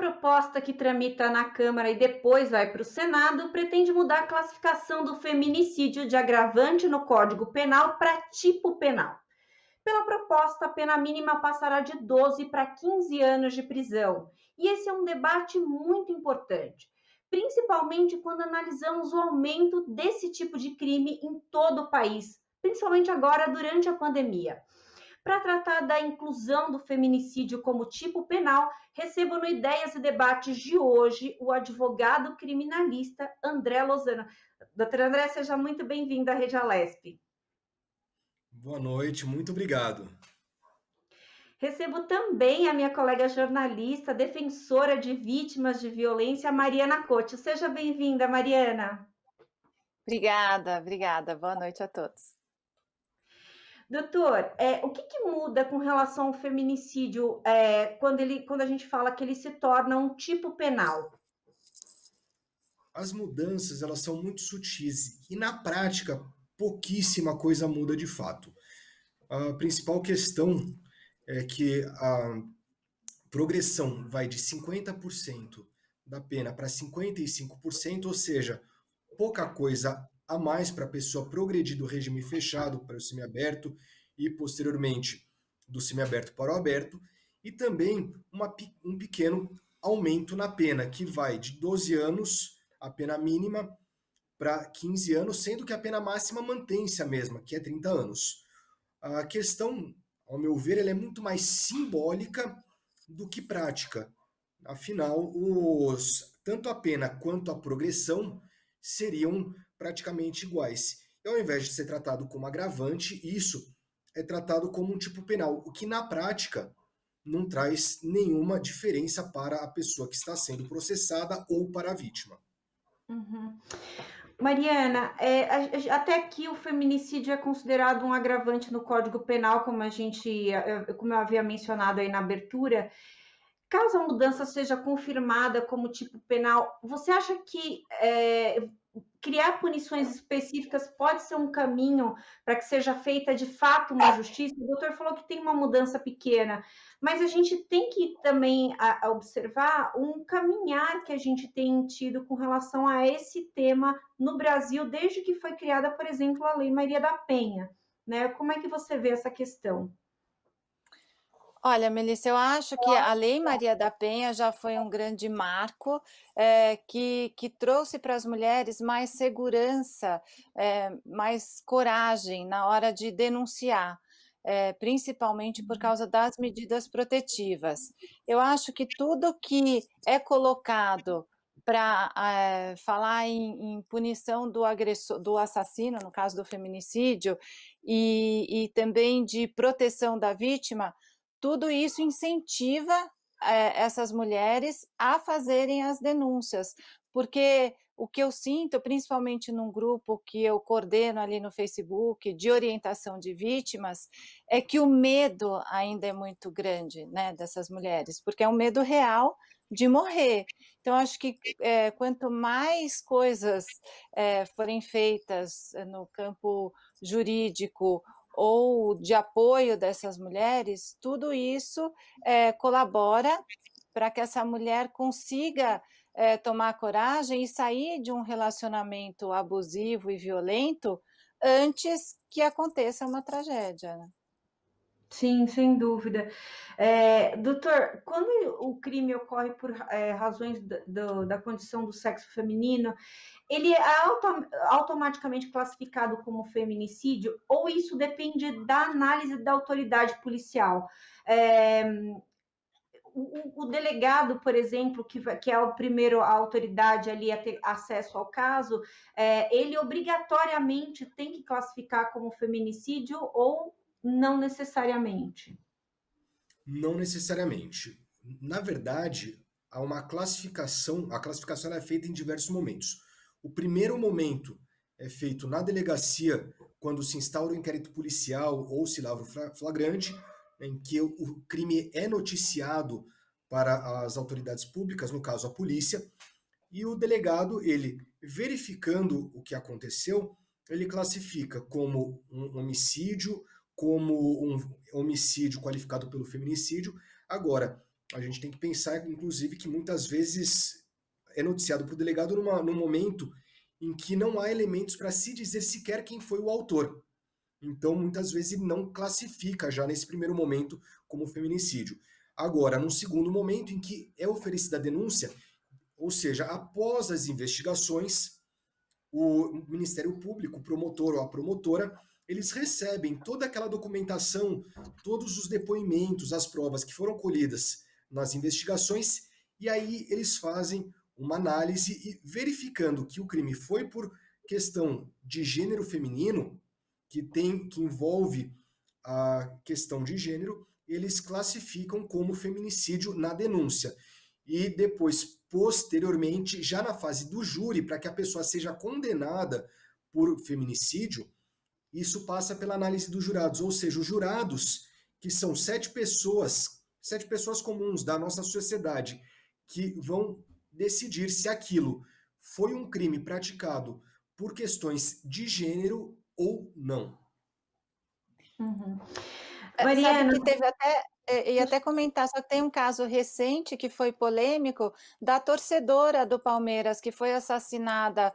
proposta que tramita na Câmara e depois vai para o Senado pretende mudar a classificação do feminicídio de agravante no Código Penal para tipo penal. Pela proposta, a pena mínima passará de 12 para 15 anos de prisão. E esse é um debate muito importante, principalmente quando analisamos o aumento desse tipo de crime em todo o país, principalmente agora durante a pandemia. Para tratar da inclusão do feminicídio como tipo penal, recebo no Ideias e Debates de hoje o advogado criminalista André Lozano. Doutor André, seja muito bem-vindo à Rede Alesp. Boa noite, muito obrigado. Recebo também a minha colega jornalista, defensora de vítimas de violência, Mariana Couto. Seja bem-vinda, Mariana. Obrigada, obrigada. Boa noite a todos. Doutor, o que muda com relação ao feminicídio quando a gente fala que ele se torna um tipo penal? As mudanças, elas são muito sutis e na prática pouquíssima coisa muda de fato. A principal questão é que a progressão vai de 50% da pena para 55%, ou seja, pouca coisa a mais para a pessoa progredir do regime fechado para o semiaberto e posteriormente do semiaberto para o aberto, e também um pequeno aumento na pena, que vai de 12 anos, a pena mínima, para 15 anos, sendo que a pena máxima mantém-se a mesma, que é 30 anos. A questão, ao meu ver, ela é muito mais simbólica do que prática. Afinal, tanto a pena quanto a progressão seriam praticamente iguais. E ao invés de ser tratado como agravante, isso é tratado como um tipo penal, o que na prática não traz nenhuma diferença para a pessoa que está sendo processada ou para a vítima. Uhum. Mariana, até aqui o feminicídio é considerado um agravante no Código Penal, como eu havia mencionado aí na abertura. Caso a mudança seja confirmada como tipo penal, você acha que criar punições específicas pode ser um caminho para que seja feita de fato uma justiça? O doutor falou que tem uma mudança pequena, mas a gente tem que também observar um caminhar que a gente tem tido com relação a esse tema no Brasil, desde que foi criada, por exemplo, a Lei Maria da Penha. Né? Como é que você vê essa questão? Olha, Melissa, eu acho que a Lei Maria da Penha já foi um grande marco, que trouxe para as mulheres mais segurança, mais coragem na hora de denunciar, principalmente por causa das medidas protetivas. Eu acho que tudo que é colocado para falar em punição do agressor, do assassino, no caso do feminicídio, e também de proteção da vítima, tudo isso incentiva essas mulheres a fazerem as denúncias, porque o que eu sinto, principalmente num grupo que eu coordeno ali no Facebook, de orientação de vítimas, é que o medo ainda é muito grande, né, dessas mulheres, porque é um medo real de morrer. Então, acho que quanto mais coisas forem feitas no campo jurídico ou de apoio dessas mulheres, tudo isso colabora para que essa mulher consiga tomar coragem e sair de um relacionamento abusivo e violento antes que aconteça uma tragédia, né? Sim, sem dúvida. Doutor, quando o crime ocorre por razões da condição do sexo feminino, ele é automaticamente classificado como feminicídio ou isso depende da análise da autoridade policial? É, o delegado, por exemplo, que é o primeiro a autoridade ali a ter acesso ao caso, ele obrigatoriamente tem que classificar como feminicídio ou não necessariamente? Não necessariamente. Na verdade, há uma classificação, a classificação ela é feita em diversos momentos. O primeiro momento é feito na delegacia, quando se instaura o inquérito policial ou se lavra o flagrante, em que o crime é noticiado para as autoridades públicas, no caso a polícia, e o delegado, ele verificando o que aconteceu, ele classifica como um homicídio, como um homicídio qualificado pelo feminicídio. Agora, A gente tem que pensar, inclusive, que muitas vezes é noticiado para o delegado num momento em que não há elementos para se dizer sequer quem foi o autor. Então, muitas vezes, ele não classifica já nesse primeiro momento como feminicídio. Agora, num segundo momento em que é oferecida a denúncia, ou seja, após as investigações, o Ministério Público, o promotor ou a promotora, eles recebem toda aquela documentação, todos os depoimentos, as provas que foram colhidas nas investigações, e aí eles fazem uma análise e verificando que o crime foi por questão de gênero feminino, que envolve a questão de gênero, eles classificam como feminicídio na denúncia. E depois, posteriormente, já na fase do júri, para que a pessoa seja condenada por feminicídio, isso passa pela análise dos jurados, ou seja, os jurados, que são sete pessoas comuns da nossa sociedade, que vão decidir se aquilo foi um crime praticado por questões de gênero ou não. Uhum. Sabe Mariana, que teve até, ia até comentar, só que tem um caso recente que foi polêmico, da torcedora do Palmeiras, que foi assassinada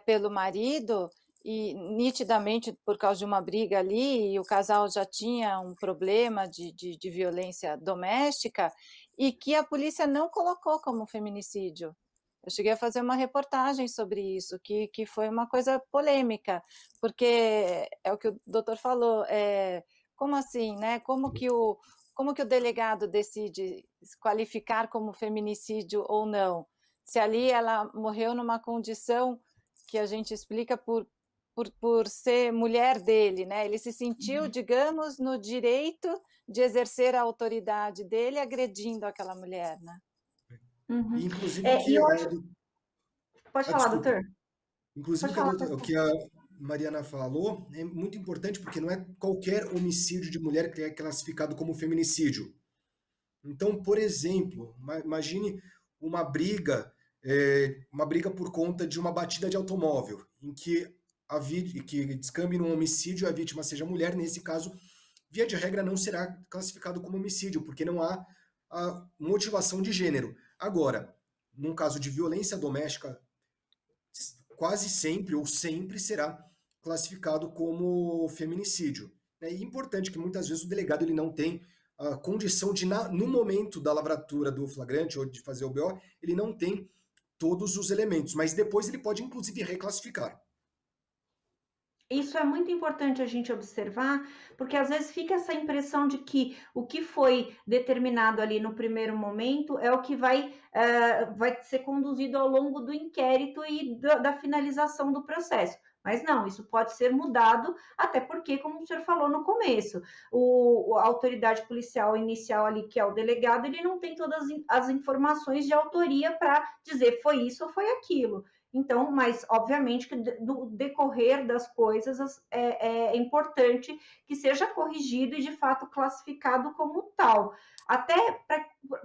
pelo marido, e nitidamente por causa de uma briga ali, e o casal já tinha um problema de violência doméstica, e que a polícia não colocou como feminicídio. Eu cheguei a fazer uma reportagem sobre isso, que foi uma coisa polêmica, porque é o que o doutor falou, como assim, né? Como que o delegado decide qualificar como feminicídio ou não? Se ali ela morreu numa condição que a gente explica por ser mulher dele, né? Ele se sentiu, digamos, no direito de exercer a autoridade dele agredindo aquela mulher, né? E, uhum. inclusive, o E que eu acho. Pode falar, desculpa. doutor. Inclusive, Pode falar. o que a Mariana falou é muito importante, porque não é qualquer homicídio de mulher que é classificado como feminicídio. Então, por exemplo, imagine uma briga por conta de uma batida de automóvel, em que que descambe num homicídio e a vítima seja mulher. Nesse caso, via de regra, não será classificado como homicídio, porque não há a motivação de gênero. Agora, num caso de violência doméstica, quase sempre ou sempre será classificado como feminicídio. E é importante que muitas vezes o delegado ele não tem a condição de, no momento da lavratura do flagrante ou de fazer o BO, ele não tem todos os elementos, mas depois ele pode inclusive reclassificar. Isso é muito importante a gente observar, porque às vezes fica essa impressão de que o que foi determinado ali no primeiro momento é o que vai ser conduzido ao longo do inquérito e da finalização do processo. Mas não, isso pode ser mudado, até porque, como o senhor falou no começo, a autoridade policial inicial ali, que é o delegado, ele não tem todas as informações de autoria para dizer foi isso ou foi aquilo. Então, mas obviamente que do decorrer das coisas é importante que seja corrigido e de fato classificado como tal. Até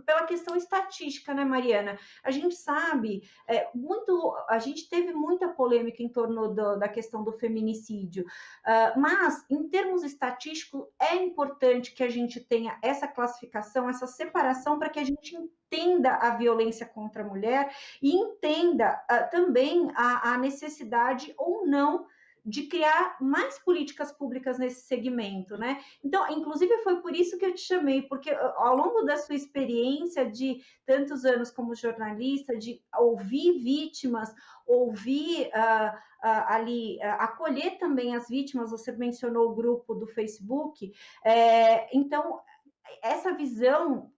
pela questão estatística, né, Mariana? A gente sabe, a gente teve muita polêmica em torno da questão do feminicídio, mas em termos estatísticos é importante que a gente tenha essa classificação, essa separação, para que a gente entenda a violência contra a mulher e entenda também a necessidade ou não de criar mais políticas públicas nesse segmento, né? Então, inclusive foi por isso que eu te chamei, porque ao longo da sua experiência de tantos anos como jornalista, de ouvir vítimas, ouvir ali, acolher também as vítimas, você mencionou o grupo do Facebook, então essa visão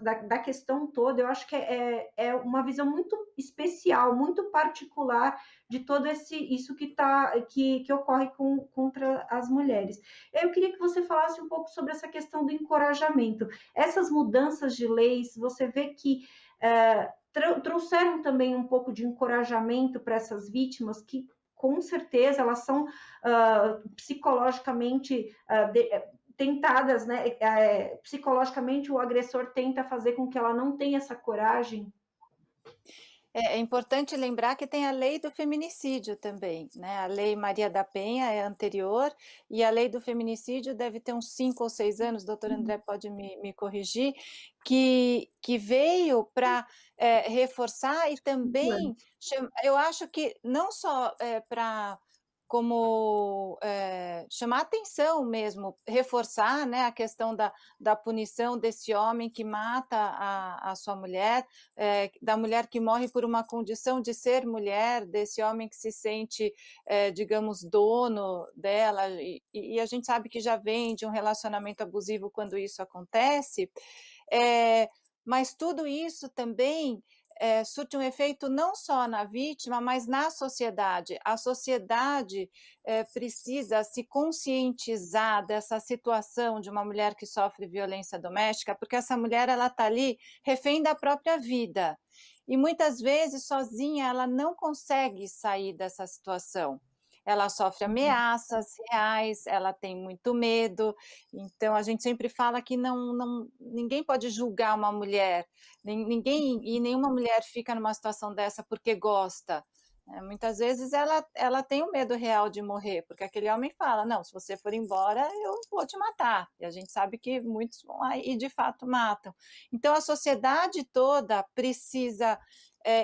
da questão toda, eu acho que é uma visão muito especial, muito particular de todo isso que ocorre contra as mulheres. Eu queria que você falasse um pouco sobre essa questão do encorajamento. Essas mudanças de leis, você vê que trouxeram também um pouco de encorajamento para essas vítimas que com certeza elas são psicologicamente tentadas, né? Psicologicamente o agressor tenta fazer com que ela não tenha essa coragem. É importante lembrar que tem a lei do feminicídio também, né, a lei Maria da Penha é anterior, e a lei do feminicídio deve ter uns 5 ou 6 anos, o doutor André pode me corrigir, que veio para reforçar e também eu acho que não só, para como, chamar atenção mesmo, reforçar, né, a questão da punição desse homem que mata a sua mulher, da mulher que morre por uma condição de ser mulher, desse homem que se sente, digamos, dono dela, e a gente sabe que já vem de um relacionamento abusivo quando isso acontece, mas tudo isso também surte um efeito não só na vítima, mas na sociedade. A sociedade precisa se conscientizar dessa situação de uma mulher que sofre violência doméstica, porque essa mulher ela está ali refém da própria vida. E muitas vezes, sozinha, ela não consegue sair dessa situação. Ela sofre ameaças reais, ela tem muito medo, então a gente sempre fala que ninguém pode julgar uma mulher, ninguém e nenhuma mulher fica numa situação dessa porque gosta. Muitas vezes ela tem o medo real de morrer, porque aquele homem fala: não, se você for embora, eu vou te matar. E a gente sabe que muitos vão lá e de fato matam. Então a sociedade toda precisa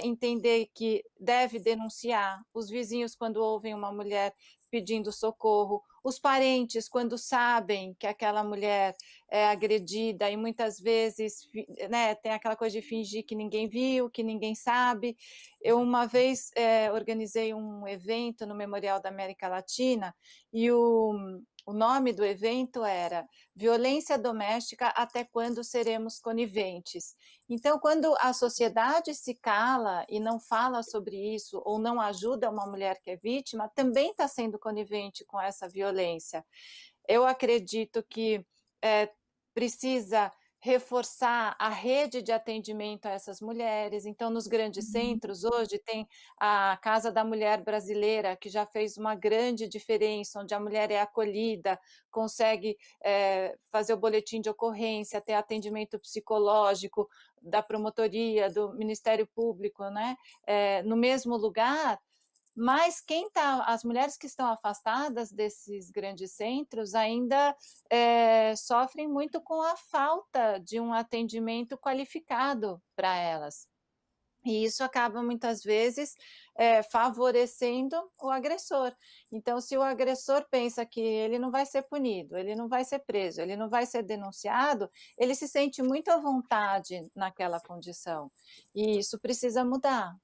entender que deve denunciar, os vizinhos quando ouvem uma mulher pedindo socorro, os parentes quando sabem que aquela mulher é agredida e muitas vezes, né, tem aquela coisa de fingir que ninguém viu, que ninguém sabe. Eu uma vez organizei um evento no Memorial da América Latina e o nome do evento era Violência Doméstica, até quando seremos coniventes? Então, quando a sociedade se cala e não fala sobre isso, ou não ajuda uma mulher que é vítima, também está sendo conivente com essa violência. Eu acredito que precisa reforçar a rede de atendimento a essas mulheres. Então, nos grandes centros, hoje tem a Casa da Mulher Brasileira, que já fez uma grande diferença, onde a mulher é acolhida, consegue fazer o boletim de ocorrência, ter atendimento psicológico da promotoria, do Ministério Público, né? No mesmo lugar. Mas as mulheres que estão afastadas desses grandes centros ainda sofrem muito com a falta de um atendimento qualificado para elas. E isso acaba, muitas vezes, favorecendo o agressor. Então, se o agressor pensa que ele não vai ser punido, ele não vai ser preso, ele não vai ser denunciado, ele se sente muito à vontade naquela condição. E isso precisa mudar.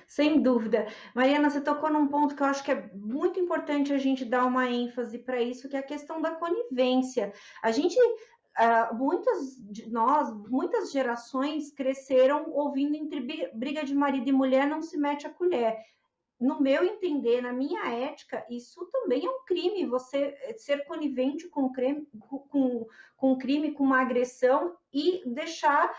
Sem dúvida. Mariana, você tocou num ponto que eu acho que é muito importante a gente dar uma ênfase para isso, que é a questão da conivência. A gente, muitas de nós, muitas gerações cresceram ouvindo entre briga de marido e mulher não se mete a colher. No meu entender, na minha ética, isso também é um crime, você ser conivente com um crime, com uma agressão e deixar,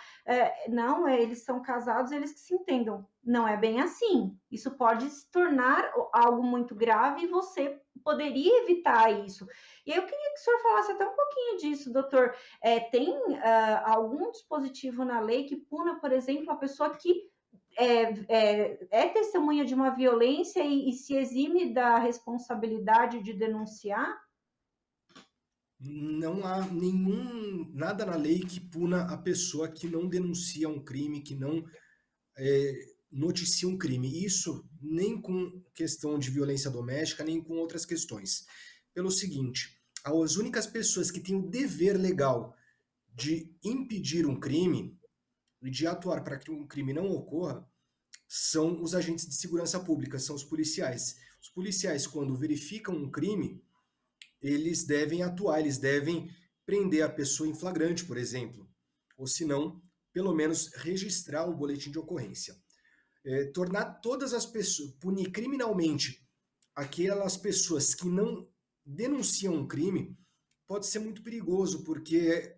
não, eles são casados, eles que se entendam. Não é bem assim. Isso pode se tornar algo muito grave e você poderia evitar isso. E eu queria que o senhor falasse até um pouquinho disso, doutor. Tem algum dispositivo na lei que puna, por exemplo, a pessoa que é testemunha de uma violência e se exime da responsabilidade de denunciar? Não há nada na lei que puna a pessoa que não denuncia um crime, que não noticia um crime. Isso nem com questão de violência doméstica, nem com outras questões. Pelo seguinte, as únicas pessoas que têm o dever legal de impedir um crime e de atuar para que um crime não ocorra são os agentes de segurança pública, são os policiais. Os policiais, quando verificam um crime, eles devem atuar, eles devem prender a pessoa em flagrante, por exemplo, ou se não, pelo menos registrar o boletim de ocorrência. Tornar todas as pessoas, punir criminalmente aquelas pessoas que não denunciam um crime, pode ser muito perigoso, porque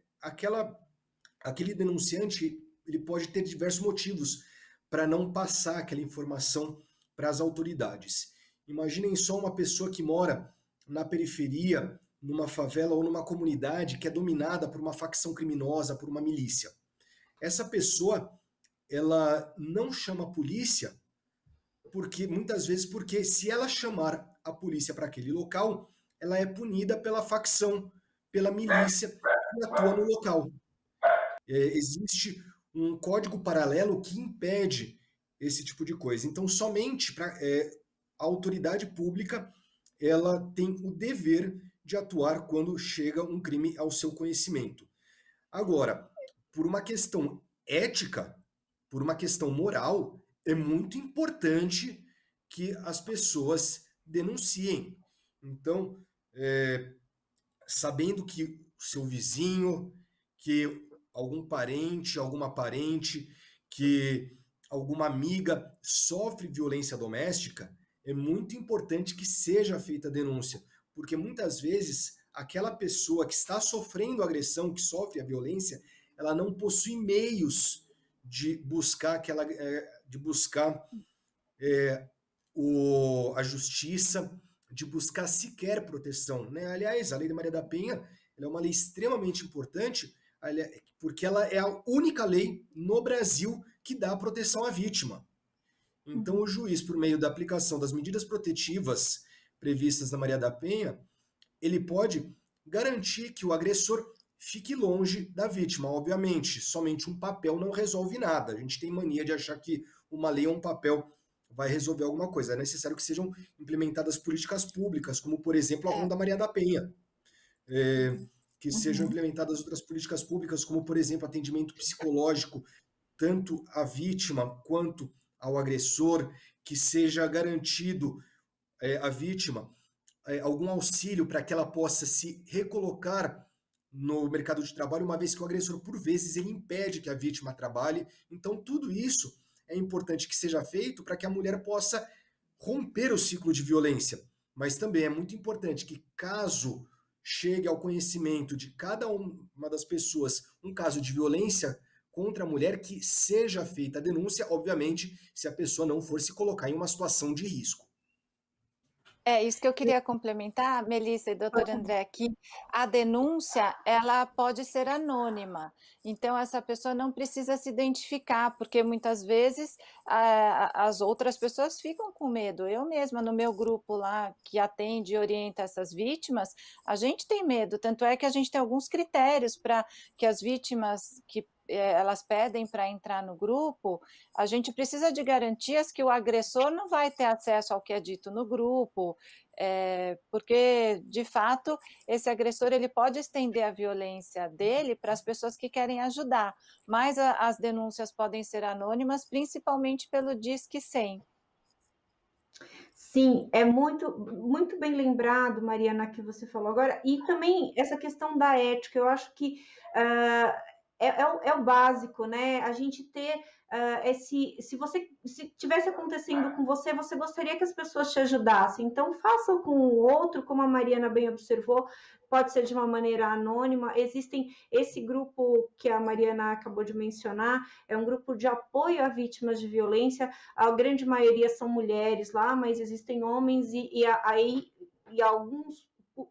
aquele denunciante ele pode ter diversos motivos para não passar aquela informação para as autoridades. Imaginem só uma pessoa que mora na periferia, numa favela ou numa comunidade que é dominada por uma facção criminosa, por uma milícia. Essa pessoa ela não chama a polícia muitas vezes porque se ela chamar a polícia para aquele local, ela é punida pela facção, pela milícia que atua no local. Existe um código paralelo que impede esse tipo de coisa. Então, somente a autoridade pública ela tem o dever de atuar quando chega um crime ao seu conhecimento. Agora, por uma questão ética, por uma questão moral, é muito importante que as pessoas denunciem. Então, sabendo que o seu vizinho, que algum parente, alguma parente, que alguma amiga sofre violência doméstica, é muito importante que seja feita a denúncia, porque muitas vezes aquela pessoa que está sofrendo agressão, que sofre a violência, ela não possui meios de buscar a justiça, de buscar sequer proteção, né? Aliás, a Lei de Maria da Penha ela é uma lei extremamente importante, porque ela é a única lei no Brasil que dá proteção à vítima. Então, o juiz, por meio da aplicação das medidas protetivas previstas na Maria da Penha, ele pode garantir que o agressor fique longe da vítima. Obviamente, somente um papel não resolve nada. A gente tem mania de achar que uma lei ou um papel vai resolver alguma coisa. É necessário que sejam implementadas políticas públicas, como, por exemplo, a Ronda Maria da Penha. Que sejam implementadas outras políticas públicas, como, por exemplo, atendimento psicológico, tanto à vítima quanto ao agressor, que seja garantido à vítima algum auxílio para que ela possa se recolocar no mercado de trabalho, uma vez que o agressor, por vezes, ele impede que a vítima trabalhe. Então, tudo isso é importante que seja feito para que a mulher possa romper o ciclo de violência. Mas também é muito importante que, caso chegue ao conhecimento de cada uma das pessoas um caso de violência contra a mulher, que seja feita a denúncia, obviamente, se a pessoa não for se colocar em uma situação de risco. É isso que eu queria complementar, Melissa e doutor André, que a denúncia, ela pode ser anônima, então essa pessoa não precisa se identificar, porque muitas vezes as outras pessoas ficam com medo. Eu mesma, no meu grupo lá, que atende e orienta essas vítimas, a gente tem medo, tanto é que a gente tem alguns critérios para que as vítimas que elas pedem para entrar no grupo, a gente precisa de garantias que o agressor não vai ter acesso ao que é dito no grupo, porque, de fato, esse agressor ele pode estender a violência dele para as pessoas que querem ajudar, mas as denúncias podem ser anônimas, principalmente pelo Disque 100. Sim, é muito bem lembrado, Mariana, que você falou agora, e também essa questão da ética, eu acho que é o básico, né? A gente ter se tivesse acontecendo com você, você gostaria que as pessoas te ajudassem. Então, faça com o outro, como a Mariana bem observou, pode ser de uma maneira anônima. Existem esse grupo que a Mariana acabou de mencionar, é um grupo de apoio a vítimas de violência. A grande maioria são mulheres lá, mas existem homens e alguns,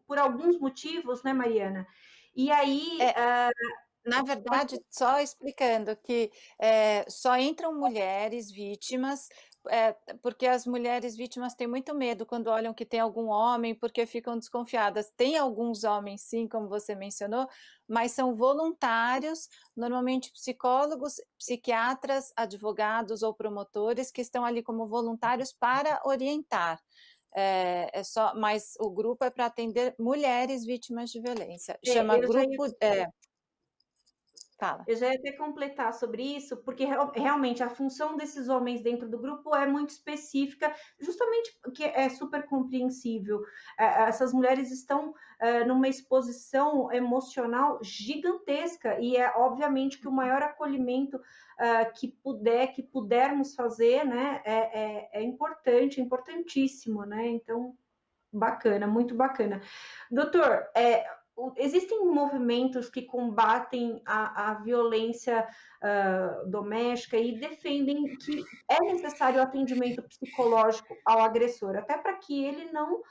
por alguns motivos, né, Mariana? E aí. Na verdade, só explicando que só entram mulheres vítimas, porque as mulheres vítimas têm muito medo quando olham que tem algum homem, porque ficam desconfiadas. Tem alguns homens, sim, como você mencionou, mas são voluntários, normalmente psicólogos, psiquiatras, advogados ou promotores que estão ali como voluntários para orientar. Mas o grupo é para atender mulheres vítimas de violência. Chama grupo. Fala. Eu já ia até completar sobre isso, porque realmente a função desses homens dentro do grupo é muito específica, justamente porque é super compreensível. Essas mulheres estão numa exposição emocional gigantesca, e é obviamente que o maior acolhimento que pudermos fazer, né, é importante, é importantíssimo, né? Então, bacana, muito bacana. Doutor, existem movimentos que combatem a violência doméstica e defendem que é necessário atendimento psicológico ao agressor, até para que ele não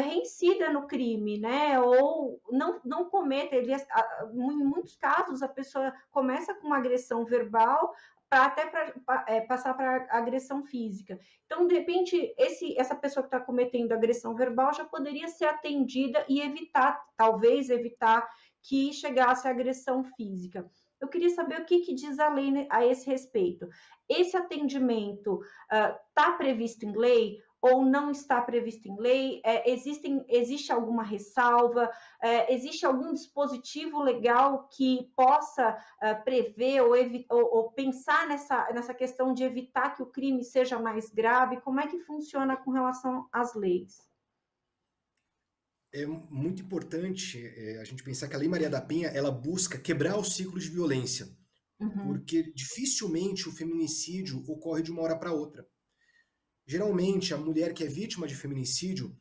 reincida no crime, né? Ou não cometa. Em muitos casos, a pessoa começa com uma agressão verbal, até para passar para agressão física. Então, de repente, essa pessoa que está cometendo agressão verbal já poderia ser atendida e evitar, talvez evitar que chegasse a agressão física. Eu queria saber o que diz a lei a esse respeito. Esse atendimento está previsto em lei ou não está previsto em lei? Existe alguma ressalva? Existe algum dispositivo legal que possa prever ou pensar nessa questão de evitar que o crime seja mais grave? Como é que funciona com relação às leis? É muito importante a gente pensar que a Lei Maria da Penha ela busca quebrar o ciclo de violência, porque dificilmente o feminicídio ocorre de uma hora para outra. Geralmente, a mulher que é vítima de feminicídio,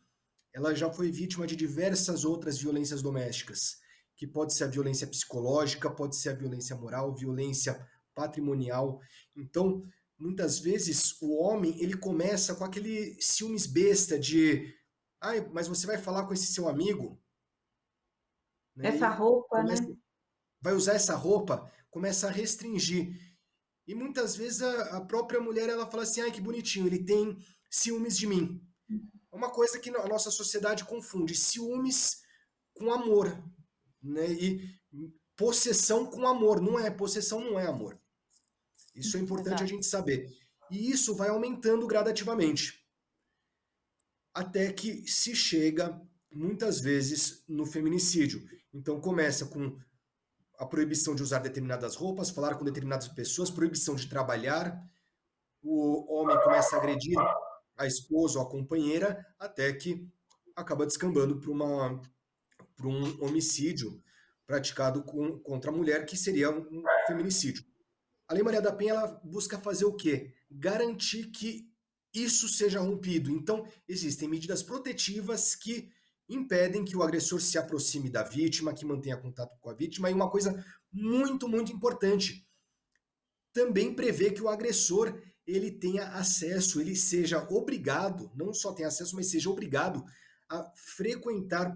ela já foi vítima de diversas outras violências domésticas, que pode ser a violência psicológica, pode ser a violência moral, violência patrimonial. Então, muitas vezes, o homem ele começa com aquele ciúmes besta de ai, mas você vai falar com esse seu amigo? Né? Essa roupa, né? Vai usar essa roupa, começa a restringir. E muitas vezes a própria mulher ela fala assim, ai que bonitinho, ele tem ciúmes de mim. É uma coisa que a nossa sociedade confunde ciúmes com amor, né? E possessão com amor, não é, possessão não é amor. Isso é importante a gente saber. E isso vai aumentando gradativamente. Até que se chega, muitas vezes, no feminicídio. Então começa com a proibição de usar determinadas roupas, falar com determinadas pessoas, proibição de trabalhar, o homem começa a agredir a esposa ou a companheira, até que acaba descambando para um homicídio praticado contra a mulher, que seria um feminicídio. A Lei Maria da Penha ela busca fazer o quê? Garantir que isso seja rompido. Então, existem medidas protetivas que impedem que o agressor se aproxime da vítima, que mantenha contato com a vítima. E uma coisa muito, muito importante, também prevê que o agressor ele tenha acesso, ele seja obrigado, não só tenha acesso, mas seja obrigado a frequentar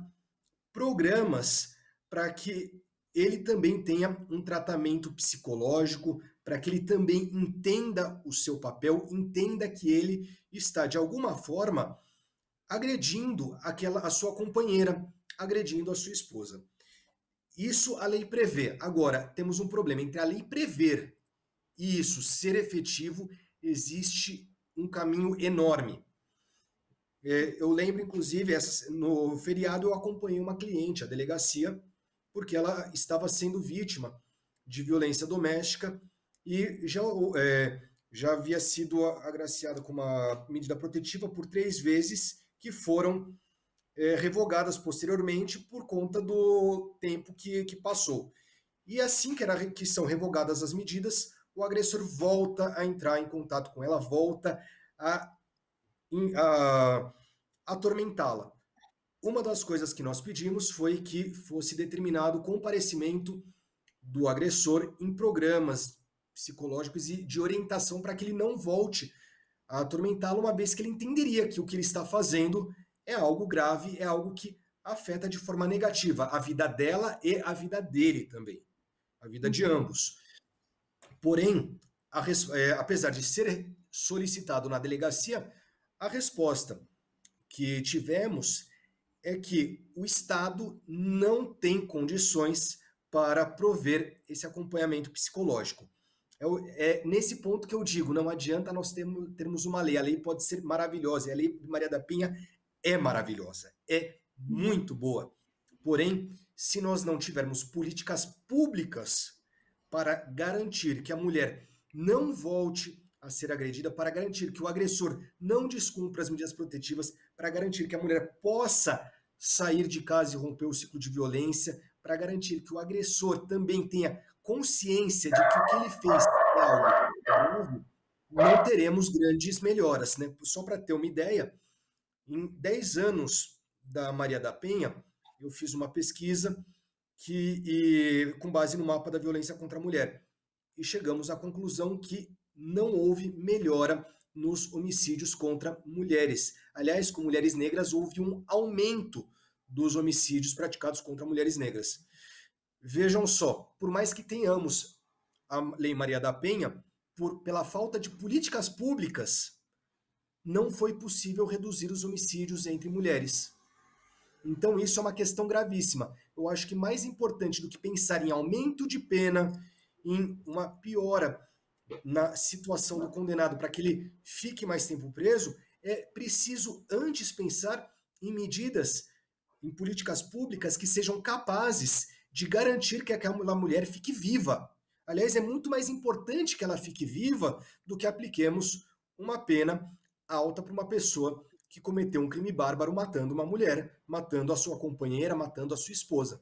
programas para que ele também tenha um tratamento psicológico, para que ele também entenda o seu papel, entenda que ele está, de alguma forma, agredindo a sua companheira, agredindo a sua esposa. Isso a lei prevê. Agora, temos um problema. Entre a lei prever e isso ser efetivo, existe um caminho enorme. Eu lembro, inclusive, no feriado eu acompanhei uma cliente à delegacia, porque ela estava sendo vítima de violência doméstica e já havia sido agraciada com uma medida protetiva por 3 vezes, que foram revogadas posteriormente por conta do tempo que passou. E assim que são revogadas as medidas, o agressor volta a entrar em contato com ela, volta a atormentá-la. Uma das coisas que nós pedimos foi que fosse determinado o comparecimento do agressor em programas psicológicos e de orientação para que ele não volte a atormentá-la, uma vez que ele entenderia que o que ele está fazendo é algo grave, é algo que afeta de forma negativa a vida dela e a vida dele também, a vida de ambos. Porém, apesar de ser solicitado na delegacia, a resposta que tivemos é que o Estado não tem condições para prover esse acompanhamento psicológico. É nesse ponto que eu digo, não adianta nós termos uma lei, a lei pode ser maravilhosa, e a Lei Maria da Penha é maravilhosa, é muito boa. Porém, se nós não tivermos políticas públicas para garantir que a mulher não volte a ser agredida, para garantir que o agressor não descumpra as medidas protetivas, para garantir que a mulher possa sair de casa e romper o ciclo de violência, para garantir que o agressor também tenha consciência de que o que ele fez é algo grave, não teremos grandes melhoras, né? Só para ter uma ideia, em 10 anos da Maria da Penha, eu fiz uma pesquisa com base no mapa da violência contra a mulher. E chegamos à conclusão que não houve melhora nos homicídios contra mulheres. Aliás, com mulheres negras houve um aumento dos homicídios praticados contra mulheres negras. Vejam só, por mais que tenhamos a Lei Maria da Penha, pela falta de políticas públicas, não foi possível reduzir os homicídios entre mulheres. Então, isso é uma questão gravíssima. Eu acho que mais importante do que pensar em aumento de pena, em uma piora na situação do condenado para que ele fique mais tempo preso, é preciso antes pensar em medidas, em políticas públicas que sejam capazes de garantir que aquela mulher fique viva. Aliás, é muito mais importante que ela fique viva do que apliquemos uma pena alta para uma pessoa que cometeu um crime bárbaro matando uma mulher, matando a sua companheira, matando a sua esposa.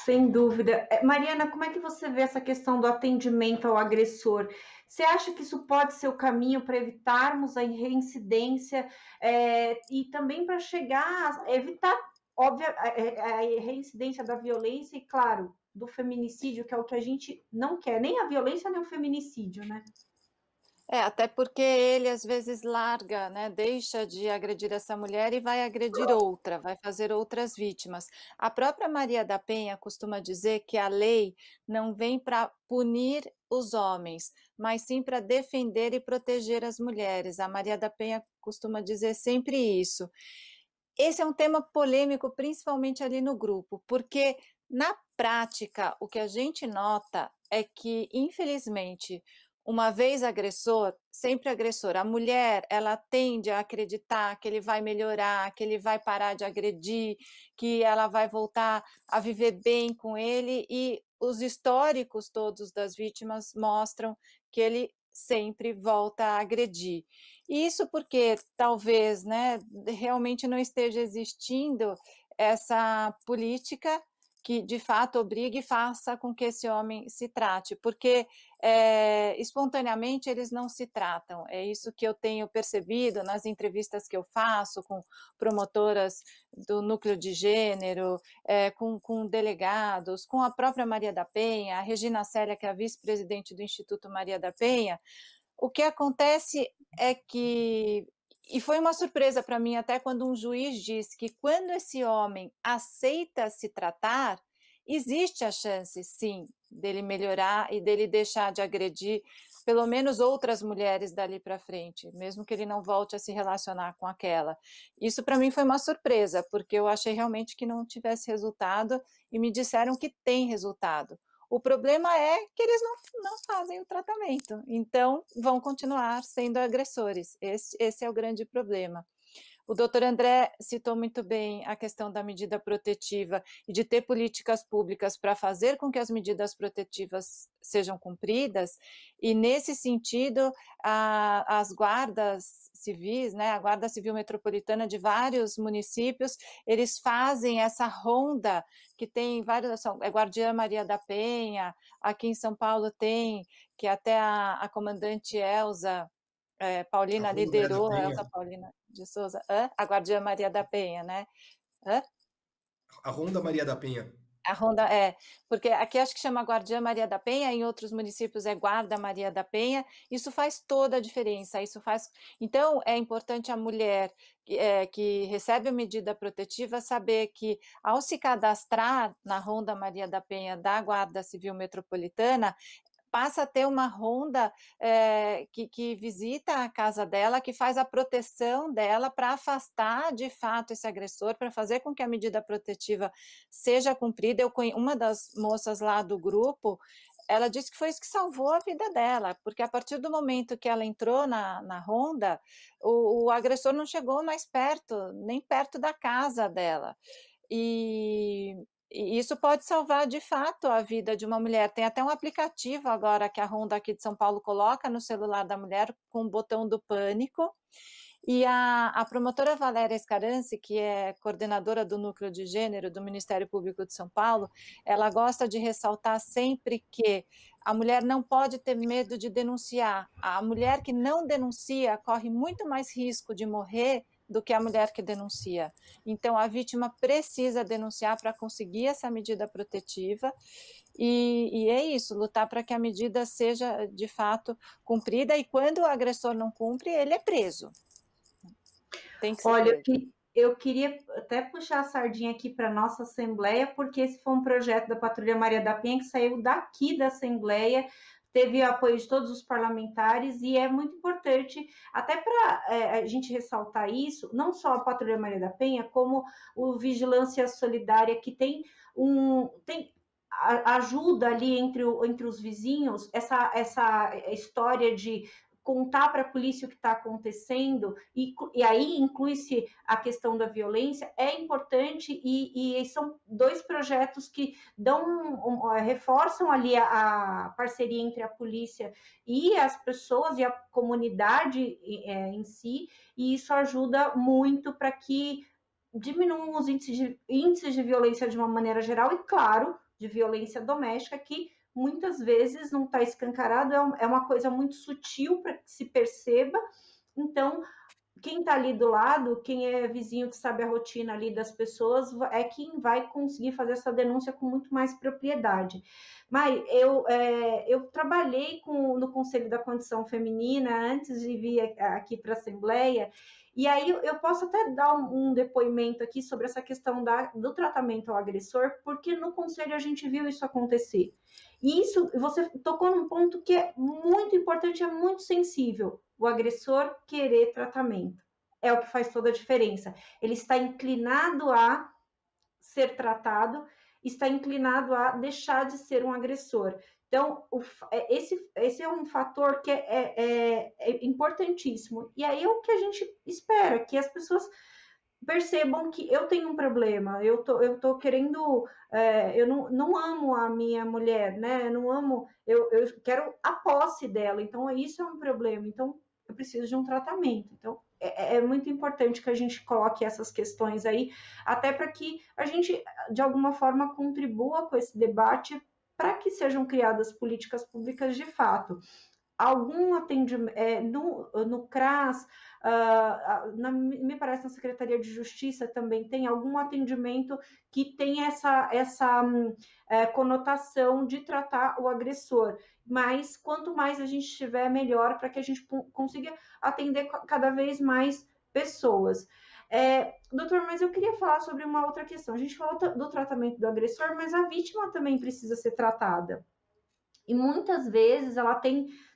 Sem dúvida. Mariana, como é que você vê essa questão do atendimento ao agressor? Você acha que isso pode ser o caminho para evitarmos a reincidência e também para chegar a evitar, óbvio, a reincidência da violência e, claro, do feminicídio, que é o que a gente não quer, nem a violência nem o feminicídio, né? Até porque ele às vezes larga, né, deixa de agredir essa mulher e vai agredir outra, vai fazer outras vítimas. A própria Maria da Penha costuma dizer que a lei não vem para punir os homens, mas sim para defender e proteger as mulheres. A Maria da Penha costuma dizer sempre isso. Esse é um tema polêmico, principalmente ali no grupo, porque na prática o que a gente nota é que, infelizmente, uma vez agressor, sempre agressor. A mulher, ela tende a acreditar que ele vai melhorar, que ele vai parar de agredir, que ela vai voltar a viver bem com ele, e os históricos todos das vítimas mostram que ele sempre volta a agredir. Isso porque talvez, né, realmente não esteja existindo essa política que de fato obrigue e faça com que esse homem se trate, porque espontaneamente eles não se tratam. É isso que eu tenho percebido nas entrevistas que eu faço com promotoras do núcleo de gênero, com delegados, com a própria Maria da Penha, a Regina Célia, que é a vice-presidente do Instituto Maria da Penha. O que acontece é que, e foi uma surpresa para mim até quando um juiz disse que quando esse homem aceita se tratar, existe a chance, sim, dele melhorar e dele deixar de agredir pelo menos outras mulheres dali para frente, mesmo que ele não volte a se relacionar com aquela. Isso para mim foi uma surpresa, porque eu achei realmente que não tivesse resultado e me disseram que tem resultado. O problema é que eles não fazem o tratamento, então vão continuar sendo agressores. Esse é o grande problema. O doutor André citou muito bem a questão da medida protetiva e de ter políticas públicas para fazer com que as medidas protetivas sejam cumpridas, e nesse sentido, as guardas civis, né, a Guarda Civil Metropolitana de vários municípios, eles fazem essa ronda que tem vários, Guardiã Maria da Penha, aqui em São Paulo tem, que até a comandante Elza Paulina liderou, Elza Paulina de Souza, a Guardiã Maria da Penha, né? A Ronda Maria da Penha. A Ronda, porque aqui acho que chama Guardiã Maria da Penha, em outros municípios é Guarda Maria da Penha, isso faz toda a diferença, então é importante a mulher que recebe a medida protetiva saber que ao se cadastrar na Ronda Maria da Penha da Guarda Civil Metropolitana, passa a ter uma ronda que visita a casa dela, que faz a proteção dela para afastar de fato esse agressor, para fazer com que a medida protetiva seja cumprida. Uma das moças lá do grupo, ela disse que foi isso que salvou a vida dela, porque a partir do momento que ela entrou na ronda, o agressor não chegou mais perto, nem perto da casa dela. E isso pode salvar, de fato, a vida de uma mulher. Tem até um aplicativo agora que a Ronda aqui de São Paulo coloca no celular da mulher com o botão do pânico. E a promotora Valéria Escarance, que é coordenadora do Núcleo de Gênero do Ministério Público de São Paulo, ela gosta de ressaltar sempre que a mulher não pode ter medo de denunciar. A mulher que não denuncia corre muito mais risco de morrer do que a mulher que denuncia. Então, a vítima precisa denunciar para conseguir essa medida protetiva, e é isso, lutar para que a medida seja, de fato, cumprida, e quando o agressor não cumpre, ele é preso. Tem que ser Olha, preso. eu queria até puxar a sardinha aqui para a nossa Assembleia, porque esse foi um projeto da Patrulha Maria da Penha que saiu daqui da Assembleia, teve apoio de todos os parlamentares, e é muito importante, até para a gente ressaltar isso, não só a Patrulha Maria da Penha, como o Vigilância Solidária, que tem ajuda ali entre os vizinhos, essa história de contar para a polícia o que está acontecendo, e aí inclui-se a questão da violência, é importante, e são dois projetos que reforçam ali a parceria entre a polícia e as pessoas e a comunidade em si, e isso ajuda muito para que diminuam os índices de violência de uma maneira geral, e claro, de violência doméstica, que muitas vezes não está escancarado, é uma coisa muito sutil para que se perceba. Então, quem está ali do lado, quem é vizinho que sabe a rotina ali das pessoas, é quem vai conseguir fazer essa denúncia com muito mais propriedade. Mas eu trabalhei no Conselho da Condição Feminina antes de vir aqui para a Assembleia, e aí eu posso até dar um depoimento aqui sobre essa questão do tratamento ao agressor, porque no Conselho a gente viu isso acontecer. E isso, você tocou num ponto que é muito importante, é muito sensível: o agressor querer tratamento. É o que faz toda a diferença. Ele está inclinado a ser tratado, está inclinado a deixar de ser um agressor. Então, esse é um fator que é importantíssimo. E aí é o que a gente espera, que as pessoas percebam que eu tenho um problema, eu tô querendo, eu não amo a minha mulher, né? Eu não amo, eu quero a posse dela, então isso é um problema, então eu preciso de um tratamento. Então é muito importante que a gente coloque essas questões aí, até para que a gente, de alguma forma, contribua com esse debate para que sejam criadas políticas públicas de fato. Algum atendimento no CRAS, me parece na Secretaria de Justiça também tem algum atendimento que tem essa conotação de tratar o agressor, mas quanto mais a gente tiver, melhor, para que a gente consiga atender cada vez mais pessoas. Doutor, mas eu queria falar sobre uma outra questão. A gente falou do tratamento do agressor, mas a vítima também precisa ser tratada. E muitas vezes ela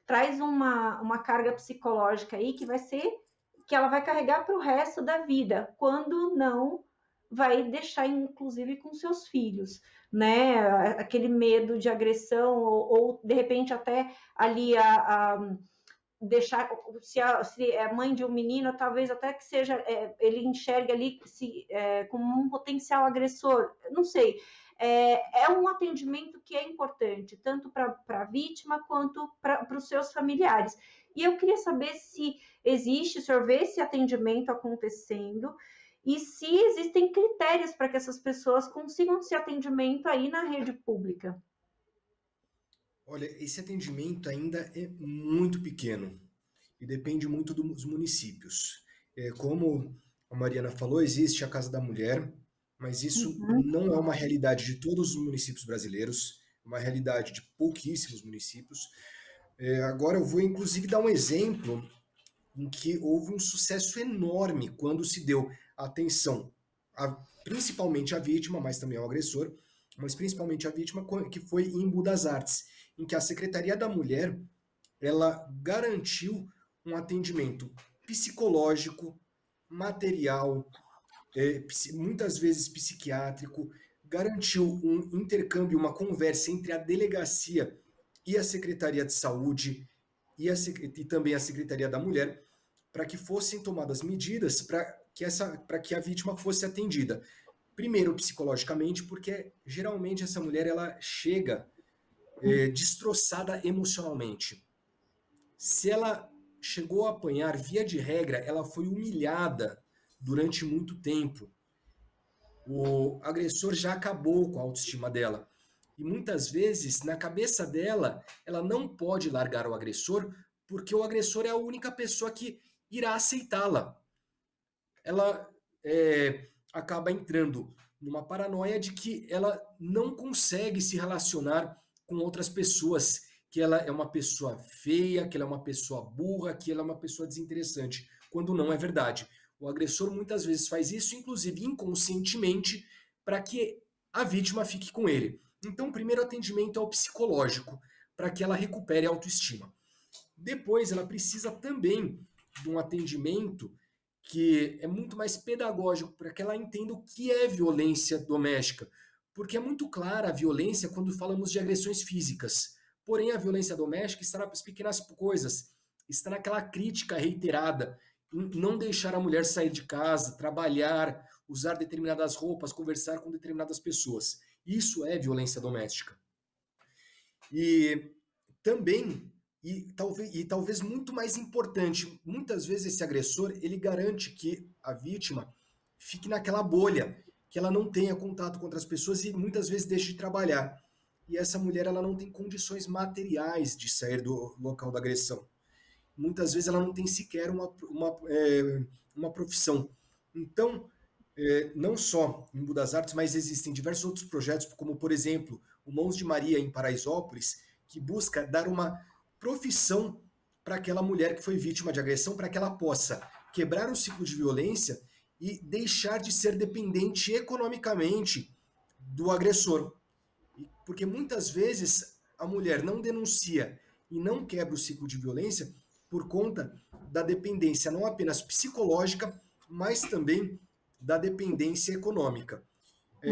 traz uma carga psicológica aí que ela vai carregar para o resto da vida, quando não vai deixar, inclusive, com seus filhos, né? Aquele medo de agressão, ou de repente até ali deixar, se é mãe de um menino, talvez até que seja, ele enxergue ali como um potencial agressor, não sei. É um atendimento que é importante, tanto para a vítima quanto para os seus familiares. E eu queria saber se existe, o senhor vê esse atendimento acontecendo, e se existem critérios para que essas pessoas consigam esse atendimento aí na rede pública. Olha, esse atendimento ainda é muito pequeno e depende muito dos municípios. Como a Mariana falou, existe a Casa da Mulher, mas isso não é uma realidade de todos os municípios brasileiros, é uma realidade de pouquíssimos municípios. Agora eu vou, inclusive, dar um exemplo em que houve um sucesso enorme quando se deu atenção, principalmente à vítima, mas também ao agressor, mas principalmente à vítima, que foi em Embu das Artes, em que a Secretaria da Mulher ela garantiu um atendimento psicológico, material, muitas vezes psiquiátrico, garantiu um intercâmbio, uma conversa entre a delegacia e a Secretaria de Saúde e também a Secretaria da Mulher, para que fossem tomadas medidas para que a vítima fosse atendida. Primeiro, psicologicamente, porque geralmente essa mulher ela chega destroçada emocionalmente. Se ela chegou a apanhar, via de regra, ela foi humilhada durante muito tempo. O agressor já acabou com a autoestima dela. E muitas vezes, na cabeça dela, ela não pode largar o agressor, porque o agressor é a única pessoa que irá aceitá-la. Ela acaba entrando numa paranoia de que ela não consegue se relacionar com outras pessoas, que ela é uma pessoa feia, que ela é uma pessoa burra, que ela é uma pessoa desinteressante, quando não é verdade. O agressor muitas vezes faz isso, inclusive inconscientemente, para que a vítima fique com ele. Então, o primeiro atendimento é o psicológico, para que ela recupere a autoestima. Depois, ela precisa também de um atendimento que é muito mais pedagógico, para que ela entenda o que é violência doméstica. Porque é muito clara a violência quando falamos de agressões físicas. Porém, a violência doméstica está nas pequenas coisas, está naquela crítica reiterada, em não deixar a mulher sair de casa, trabalhar, usar determinadas roupas, conversar com determinadas pessoas. Isso é violência doméstica. E também, talvez muito mais importante, muitas vezes esse agressor, ele garante que a vítima fique naquela bolha, que ela não tenha contato com outras pessoas e muitas vezes deixe de trabalhar. E essa mulher, ela não tem condições materiais de sair do local da agressão. Muitas vezes ela não tem sequer uma profissão. Então, não só em Budas Artes, mas existem diversos outros projetos, como, por exemplo, o Mãos de Maria, em Paraisópolis, que busca dar uma profissão para aquela mulher que foi vítima de agressão, para que ela possa quebrar o ciclo de violência e deixar de ser dependente economicamente do agressor. Porque muitas vezes a mulher não denuncia e não quebra o ciclo de violência por conta da dependência não apenas psicológica, mas também da dependência econômica.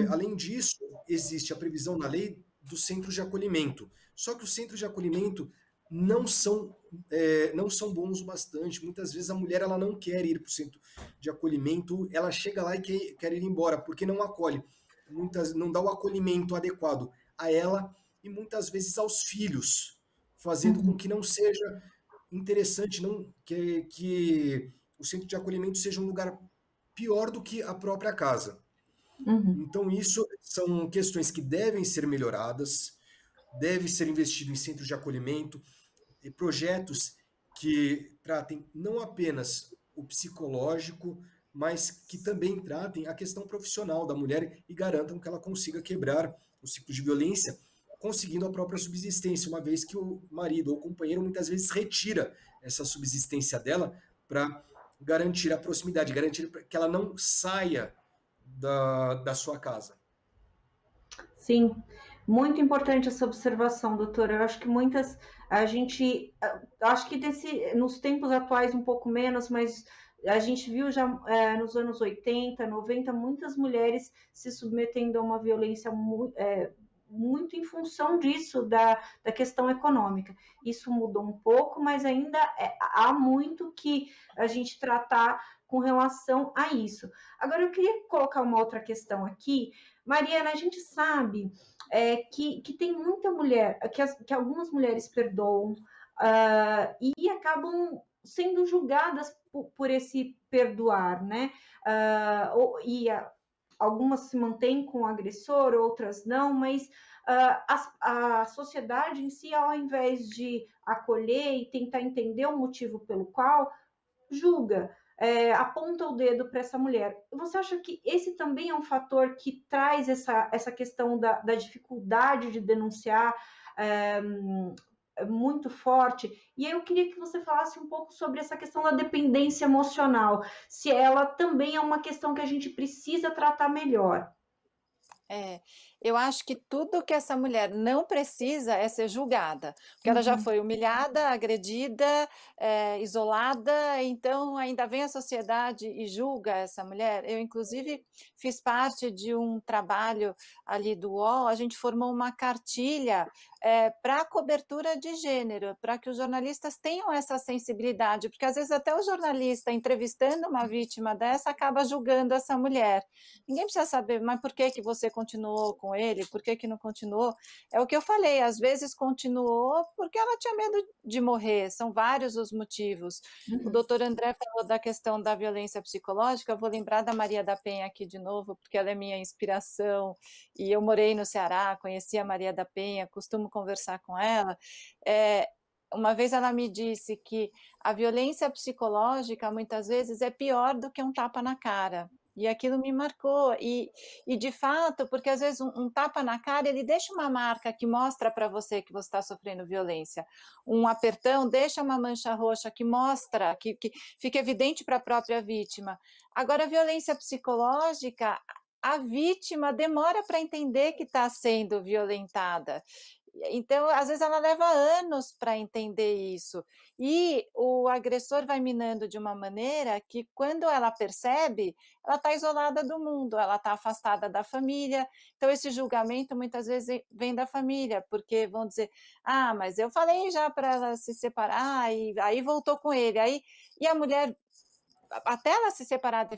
Além disso, existe a previsão na lei dos centros de acolhimento. Só que os centros de acolhimento não são bons o bastante. Muitas vezes a mulher ela não quer ir para o centro de acolhimento, ela chega lá e quer ir embora, porque não acolhe. Não dá o acolhimento adequado a ela e muitas vezes aos filhos, fazendo com que não seja interessante, que o centro de acolhimento seja um lugar pior do que a própria casa. Então, isso são questões que devem ser melhoradas, deve ser investido em centros de acolhimento, e projetos que tratem não apenas o psicológico, mas que também tratem a questão profissional da mulher e garantam que ela consiga quebrar o ciclo de violência, conseguindo a própria subsistência, uma vez que o marido ou o companheiro muitas vezes retira essa subsistência dela para garantir a proximidade, garantir que ela não saia da sua casa. Sim, muito importante essa observação, doutora. Eu acho que acho que nos tempos atuais um pouco menos, mas a gente viu já nos anos 80, 90, muitas mulheres se submetendo a uma violência muito em função disso, da questão econômica. Isso mudou um pouco, mas ainda há muito que a gente tratar com relação a isso. Agora, eu queria colocar uma outra questão aqui. Mariana, a gente sabe que tem muita mulher, que algumas mulheres perdoam e acabam sendo julgadas por esse perdoar, né? Algumas se mantêm com o agressor, outras não, mas a sociedade em si, ao invés de acolher e tentar entender o motivo pelo qual, julga, aponta o dedo para essa mulher. Você acha que esse também é um fator que traz essa questão da dificuldade de denunciar muito forte? E aí eu queria que você falasse um pouco sobre essa questão da dependência emocional, se ela também é uma questão que a gente precisa tratar melhor. Eu acho que tudo que essa mulher não precisa é ser julgada, porque ela já foi humilhada, agredida, isolada, então ainda vem a sociedade e julga essa mulher. Eu, inclusive, fiz parte de um trabalho ali do UOL, a gente formou uma cartilha para a cobertura de gênero, para que os jornalistas tenham essa sensibilidade, porque às vezes até o jornalista entrevistando uma vítima dessa acaba julgando essa mulher. Ninguém precisa saber, mas por que você continuou com ele? Por que não continuou? É o que eu falei, às vezes continuou porque ela tinha medo de morrer, são vários os motivos. O doutor André falou da questão da violência psicológica, eu vou lembrar da Maria da Penha aqui de novo, porque ela é minha inspiração, e eu morei no Ceará, conheci a Maria da Penha, costumo conversar com ela. Uma vez ela me disse que a violência psicológica, muitas vezes, é pior do que um tapa na cara. E aquilo me marcou, e de fato, porque às vezes um tapa na cara, ele deixa uma marca que mostra para você que você está sofrendo violência. Um apertão deixa uma mancha roxa que mostra, que fica evidente para a própria vítima. Agora, a violência psicológica, a vítima demora para entender que está sendo violentada. Então, às vezes, ela leva anos para entender isso. E o agressor vai minando de uma maneira que, quando ela percebe, ela está isolada do mundo, ela está afastada da família. Então, esse julgamento muitas vezes vem da família, porque vão dizer: ah, mas eu falei já para ela se separar, e aí voltou com ele. Aí, e a mulher, até ela se separar.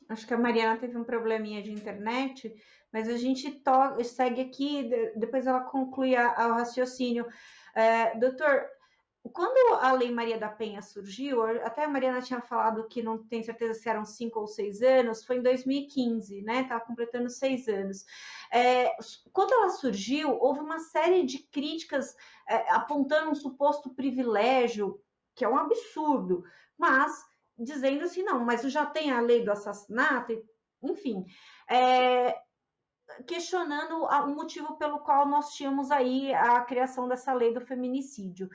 Acho que a Mariana teve um probleminha de internet, mas a gente segue aqui, depois ela conclui o raciocínio. Doutor, quando a Lei Maria da Penha surgiu, até a Mariana tinha falado que não tem certeza se eram 5 ou 6 anos, foi em 2015, né? Estava completando 6 anos. Quando ela surgiu, houve uma série de críticas apontando um suposto privilégio, que é um absurdo, mas dizendo assim, não, mas já tem a lei do assassinato, enfim, questionando o motivo pelo qual nós tínhamos aí a criação dessa lei do feminicídio.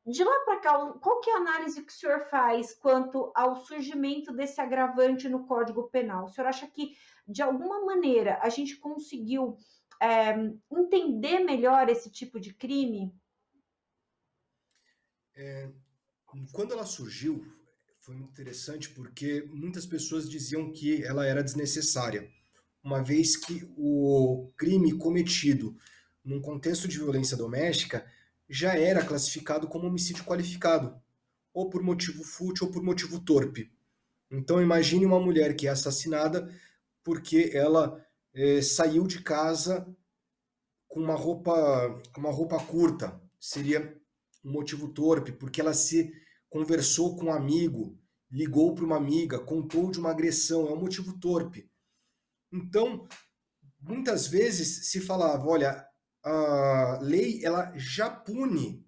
De lá para cá, qual que é a análise que o senhor faz quanto ao surgimento desse agravante no Código Penal? O senhor acha que, de alguma maneira, a gente conseguiu entender melhor esse tipo de crime? Quando ela surgiu, foi muito interessante porque muitas pessoas diziam que ela era desnecessária, uma vez que o crime cometido num contexto de violência doméstica já era classificado como homicídio qualificado, ou por motivo fútil ou por motivo torpe. Então imagine uma mulher que é assassinada porque ela saiu de casa com uma roupa curta. Seria um motivo torpe, porque ela se conversou com um amigo, ligou para uma amiga, contou de uma agressão, é um motivo torpe. Então, muitas vezes se falava, olha, a lei ela já pune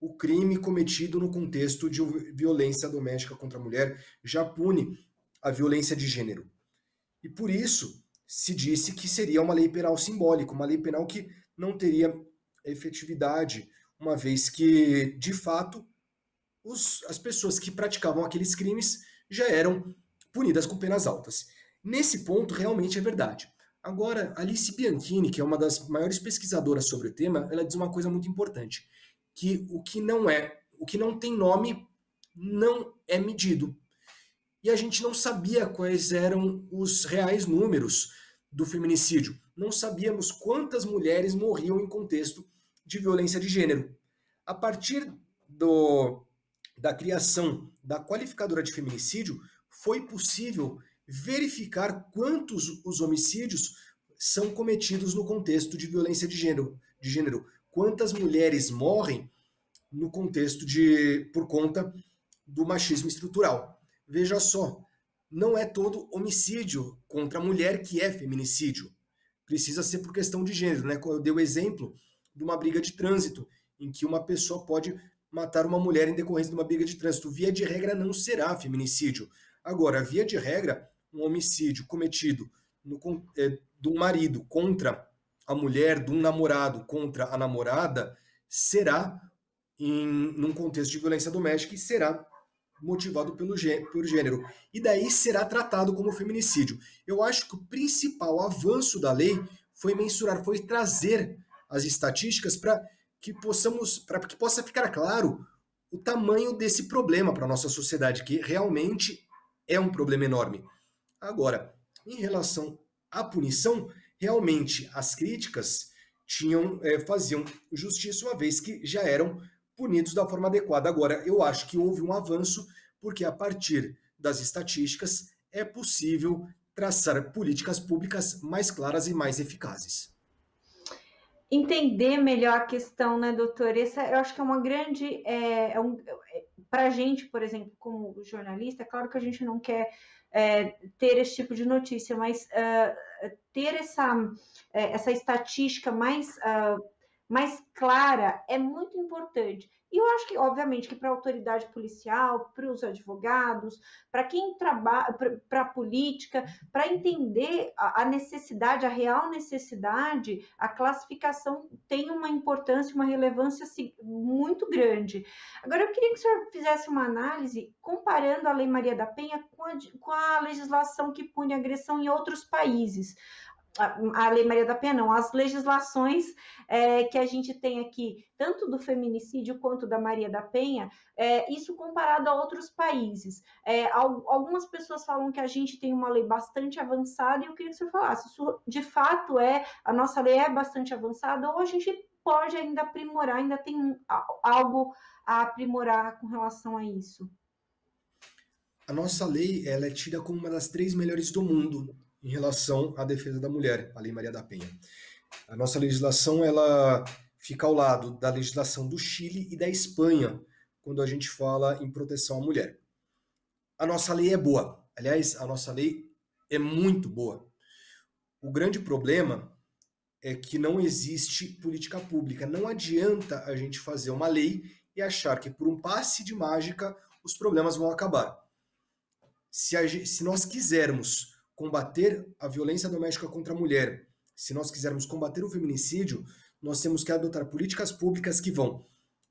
o crime cometido no contexto de violência doméstica contra a mulher, já pune a violência de gênero. E por isso se disse que seria uma lei penal simbólica, uma lei penal que não teria efetividade, uma vez que, de fato, as pessoas que praticavam aqueles crimes já eram punidas com penas altas. Nesse ponto, realmente é verdade. Agora, Alice Bianchini, que é uma das maiores pesquisadoras sobre o tema, ela diz uma coisa muito importante, que o que não tem nome, não é medido. E a gente não sabia quais eram os reais números do feminicídio. Não sabíamos quantas mulheres morriam em contexto de violência de gênero. A partir da criação da qualificadora de feminicídio, foi possível verificar quantos os homicídios são cometidos no contexto de violência de gênero. Quantas mulheres morrem no contexto por conta do machismo estrutural. Veja só, não é todo homicídio contra a mulher que é feminicídio. Precisa ser por questão de gênero, né? Eu dei o exemplo de uma briga de trânsito, em que uma pessoa pode matar uma mulher em decorrência de uma briga de trânsito. Via de regra, não será feminicídio. Agora, via de regra, um homicídio cometido do marido contra a mulher, de um namorado contra a namorada, será num contexto de violência doméstica e será motivado por gênero. E daí será tratado como feminicídio. Eu acho que o principal avanço da lei foi trazer as estatísticas para que possa ficar claro o tamanho desse problema para a nossa sociedade, que realmente é um problema enorme. Agora, em relação à punição, realmente as críticas faziam justiça, uma vez que já eram punidos da forma adequada. Agora, eu acho que houve um avanço, porque a partir das estatísticas é possível traçar políticas públicas mais claras e mais eficazes. Entender melhor a questão, né, doutor? Essa eu acho que é uma grande. Para a gente, por exemplo, como jornalista, é claro que a gente não quer ter esse tipo de notícia, mas ter essa estatística mais mais clara é muito importante. E eu acho que, obviamente, que para a autoridade policial, para os advogados, para quem trabalha, para a política, para entender a necessidade, a real necessidade, a classificação tem uma importância, uma relevância muito grande. Agora, eu queria que o senhor fizesse uma análise comparando a Lei Maria da Penha com a legislação que pune agressão em outros países. A Lei Maria da Penha, não, as legislações que a gente tem aqui, tanto do feminicídio quanto da Maria da Penha, isso comparado a outros países. Algumas pessoas falam que a gente tem uma lei bastante avançada, e eu queria que você falasse, isso de fato a nossa lei é bastante avançada, ou a gente pode ainda aprimorar, ainda tem algo a aprimorar com relação a isso? A nossa lei, ela é tida como uma das 3 melhores do mundo em relação à defesa da mulher, a Lei Maria da Penha. A nossa legislação, ela fica ao lado da legislação do Chile e da Espanha, quando a gente fala em proteção à mulher. A nossa lei é boa. Aliás, a nossa lei é muito boa. O grande problema é que não existe política pública. Não adianta a gente fazer uma lei e achar que por um passe de mágica os problemas vão acabar. Se nós quisermos combater a violência doméstica contra a mulher, se nós quisermos combater o feminicídio, nós temos que adotar políticas públicas que vão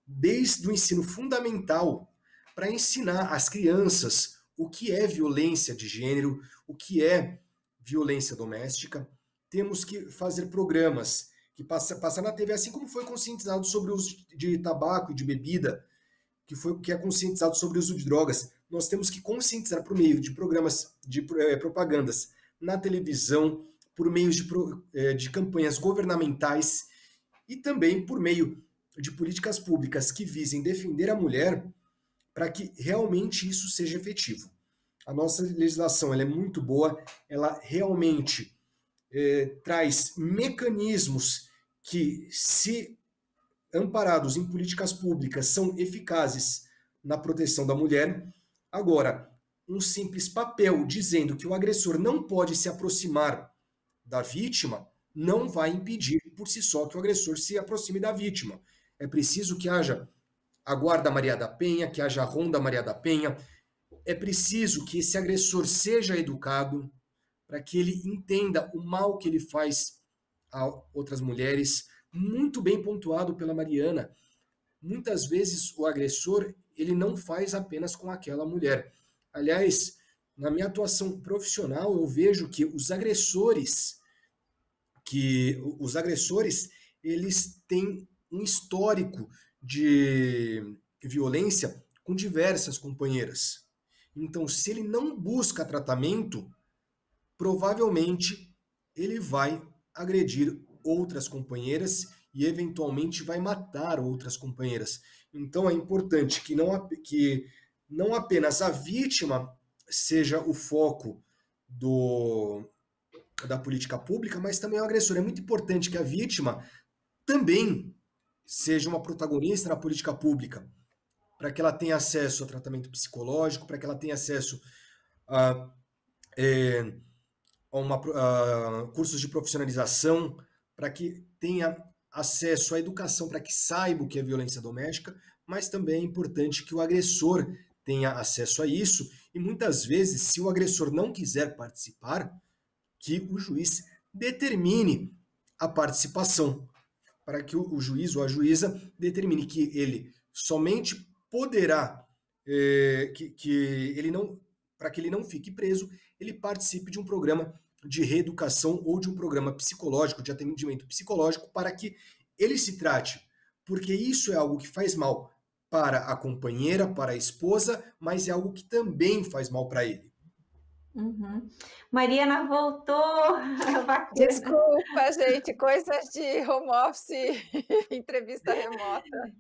desde o ensino fundamental para ensinar às crianças o que é violência de gênero, o que é violência doméstica. Temos que fazer programas que passar na TV, assim como foi conscientizado sobre o uso de tabaco e de bebida, que é conscientizado sobre o uso de drogas. Nós temos que conscientizar por meio de programas de propagandas na televisão, por meio de campanhas governamentais e também por meio de políticas públicas que visem defender a mulher para que realmente isso seja efetivo. A nossa legislação ela é muito boa, ela realmente traz mecanismos que, se amparados em políticas públicas, são eficazes na proteção da mulher. Agora, um simples papel dizendo que o agressor não pode se aproximar da vítima não vai impedir por si só que o agressor se aproxime da vítima. É preciso que haja a Guarda Maria da Penha, que haja a Ronda Maria da Penha. É preciso que esse agressor seja educado para que ele entenda o mal que ele faz a outras mulheres. Muito bem pontuado pela Mariana. Muitas vezes o agressor ele não faz apenas com aquela mulher. Aliás, na minha atuação profissional, eu vejo que os agressores eles têm um histórico de violência com diversas companheiras. Então, se ele não busca tratamento, provavelmente ele vai agredir outras companheiras e eventualmente vai matar outras companheiras. Então é importante que não apenas a vítima seja o foco da política pública, mas também o agressor. É muito importante que a vítima também seja uma protagonista na política pública, para que ela tenha acesso a tratamento psicológico, para que ela tenha acesso a cursos de profissionalização, para que tenha acesso à educação, para que saiba o que é violência doméstica, mas também é importante que o agressor tenha acesso a isso, e muitas vezes, se o agressor não quiser participar, que o juiz determine a participação, para que o juiz ou a juíza determine que ele somente poderá, para que ele não fique preso, ele participe de um programa de reeducação ou de um programa psicológico, de atendimento psicológico, para que ele se trate, porque isso é algo que faz mal para a companheira, para a esposa, mas é algo que também faz mal para ele. Uhum. Mariana voltou. Bacana. Desculpa, gente, coisas de home office, entrevista remota.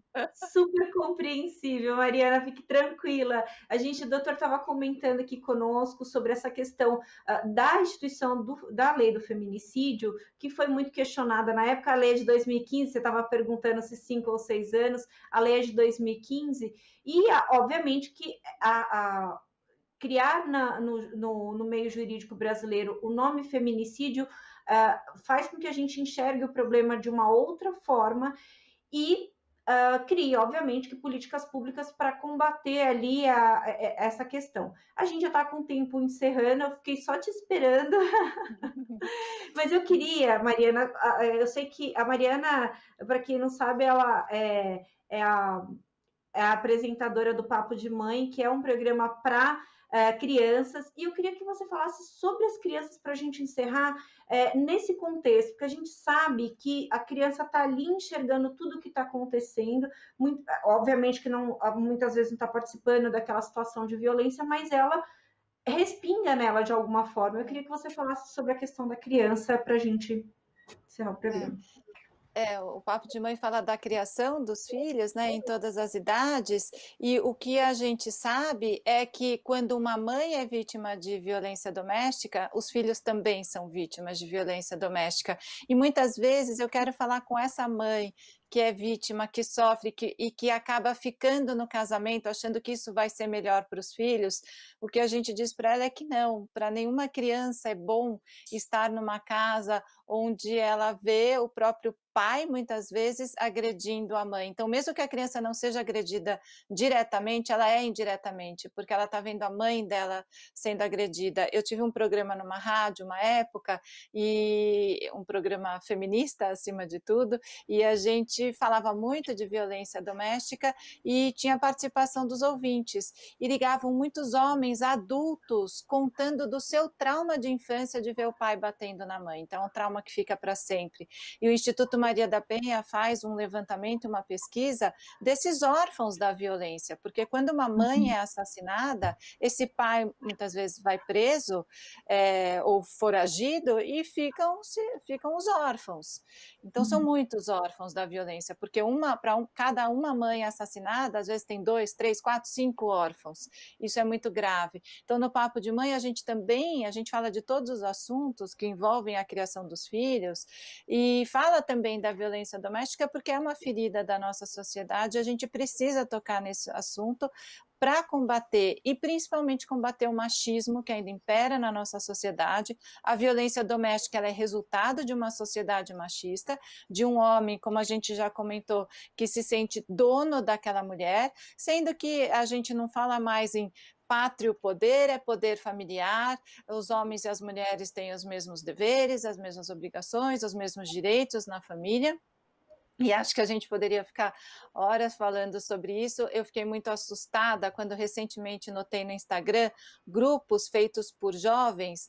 Super compreensível, Mariana, fique tranquila. O doutor estava comentando aqui conosco sobre essa questão da instituição da lei do feminicídio, que foi muito questionada na época. A lei é de 2015, você estava perguntando se 5 ou 6 anos, a lei é de 2015, e obviamente que criar no meio jurídico brasileiro o nome feminicídio faz com que a gente enxergue o problema de uma outra forma e crie, obviamente, que políticas públicas para combater ali essa questão. A gente já está com o tempo encerrando, eu fiquei só te esperando, mas eu queria, Mariana, eu sei que a Mariana, para quem não sabe, ela é a apresentadora do Papo de Mãe, que é um programa para crianças, e eu queria que você falasse sobre as crianças para a gente encerrar nesse contexto, porque a gente sabe que a criança está ali enxergando tudo o que está acontecendo, obviamente que não, muitas vezes não está participando daquela situação de violência, mas ela respinga nela de alguma forma. Eu queria que você falasse sobre a questão da criança para a gente encerrar o programa. O Papo de Mãe fala da criação dos filhos, né, em todas as idades, e o que a gente sabe é que quando uma mãe é vítima de violência doméstica, os filhos também são vítimas de violência doméstica. E muitas vezes eu quero falar com essa mãe que é vítima, que sofre e que acaba ficando no casamento, achando que isso vai ser melhor para os filhos. O que a gente diz para ela é que não, para nenhuma criança é bom estar numa casa onde ela vê o próprio pai, muitas vezes, agredindo a mãe. Então, mesmo que a criança não seja agredida diretamente, ela é indiretamente, porque ela está vendo a mãe dela sendo agredida. Eu tive um programa numa rádio, uma época, e um programa feminista, acima de tudo, e a gente falava muito de violência doméstica e tinha participação dos ouvintes, e ligavam muitos homens adultos contando do seu trauma de infância de ver o pai batendo na mãe. Então, é um trauma que fica para sempre. E o Instituto Maria da Penha faz um levantamento, uma pesquisa desses órfãos da violência, porque quando uma mãe é assassinada, esse pai muitas vezes vai preso ou foragido e ficam os órfãos. Então são muitos órfãos da violência, porque cada uma mãe assassinada, às vezes tem 2, 3, 4, 5 órfãos. Isso é muito grave. Então no Papo de Mãe a gente fala de todos os assuntos que envolvem a criação dos filhos e fala também da violência doméstica, porque é uma ferida da nossa sociedade, a gente precisa tocar nesse assunto para combater, e principalmente combater o machismo que ainda impera na nossa sociedade. A violência doméstica ela é resultado de uma sociedade machista, de um homem, como a gente já comentou, que se sente dono daquela mulher, sendo que a gente não fala mais em pátrio poder, é poder familiar, os homens e as mulheres têm os mesmos deveres, as mesmas obrigações, os mesmos direitos na família. E acho que a gente poderia ficar horas falando sobre isso. Eu fiquei muito assustada quando recentemente notei no Instagram grupos feitos por jovens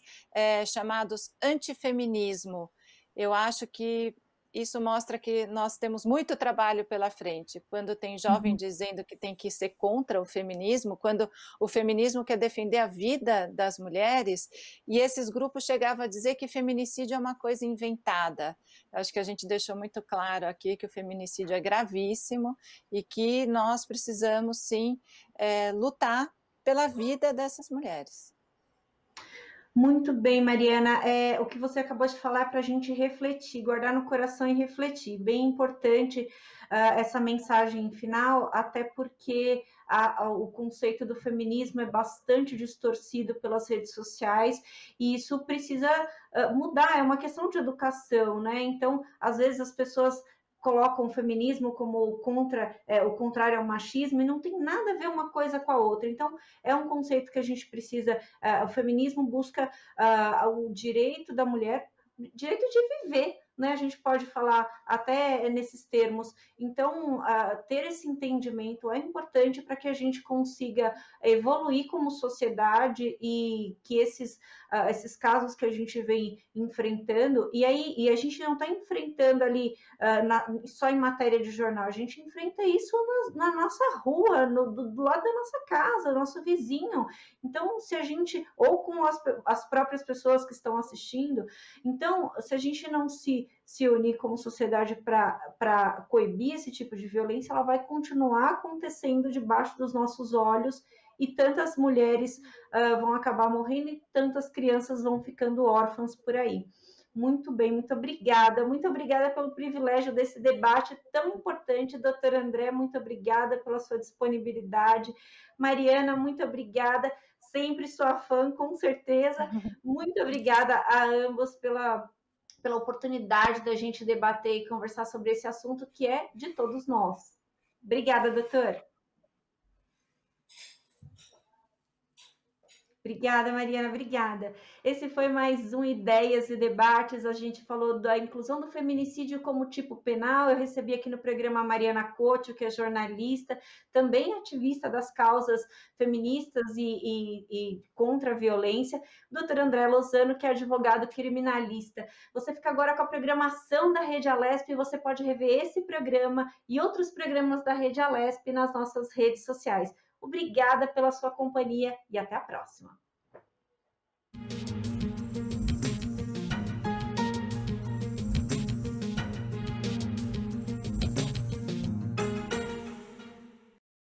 chamados antifeminismo. Eu acho que isso mostra que nós temos muito trabalho pela frente. Quando tem jovem dizendo que tem que ser contra o feminismo, quando o feminismo quer defender a vida das mulheres, e esses grupos chegavam a dizer que feminicídio é uma coisa inventada. Acho que a gente deixou muito claro aqui que o feminicídio é gravíssimo e que nós precisamos, sim, lutar pela vida dessas mulheres. Muito bem, Mariana. O que você acabou de falar é para a gente refletir, guardar no coração e refletir. Bem importante essa mensagem final, até porque o conceito do feminismo é bastante distorcido pelas redes sociais e isso precisa mudar, é uma questão de educação, né? Então, às vezes as pessoas colocam o feminismo como o contrário ao machismo, e não tem nada a ver uma coisa com a outra. Então, é um conceito que a gente precisa. O feminismo busca o direito da mulher, direito de viver, né? A gente pode falar até nesses termos. Então, ter esse entendimento é importante para que a gente consiga evoluir como sociedade e que esses casos que a gente vem enfrentando, e a gente não está enfrentando ali só em matéria de jornal, a gente enfrenta isso na nossa rua, do lado da nossa casa, nosso vizinho. Então, se a gente, ou com as próprias pessoas que estão assistindo, então, se a gente não se unir como sociedade para coibir esse tipo de violência, ela vai continuar acontecendo debaixo dos nossos olhos e tantas mulheres vão acabar morrendo e tantas crianças vão ficando órfãs por aí. Muito bem, muito obrigada pelo privilégio desse debate tão importante. Doutor André, muito obrigada pela sua disponibilidade. Mariana, muito obrigada, sempre sua fã, com certeza. Muito obrigada a ambos pela oportunidade da gente debater e conversar sobre esse assunto que é de todos nós. Obrigada, doutor. Obrigada, Mariana, obrigada. Esse foi mais um Ideias e Debates. A gente falou da inclusão do feminicídio como tipo penal. Eu recebi aqui no programa a Mariana Couto, que é jornalista, também ativista das causas feministas e contra a violência. O doutor André Lozano, que é advogado criminalista. Você fica agora com a programação da Rede Alesp e você pode rever esse programa e outros programas da Rede Alesp nas nossas redes sociais. Obrigada pela sua companhia e até a próxima.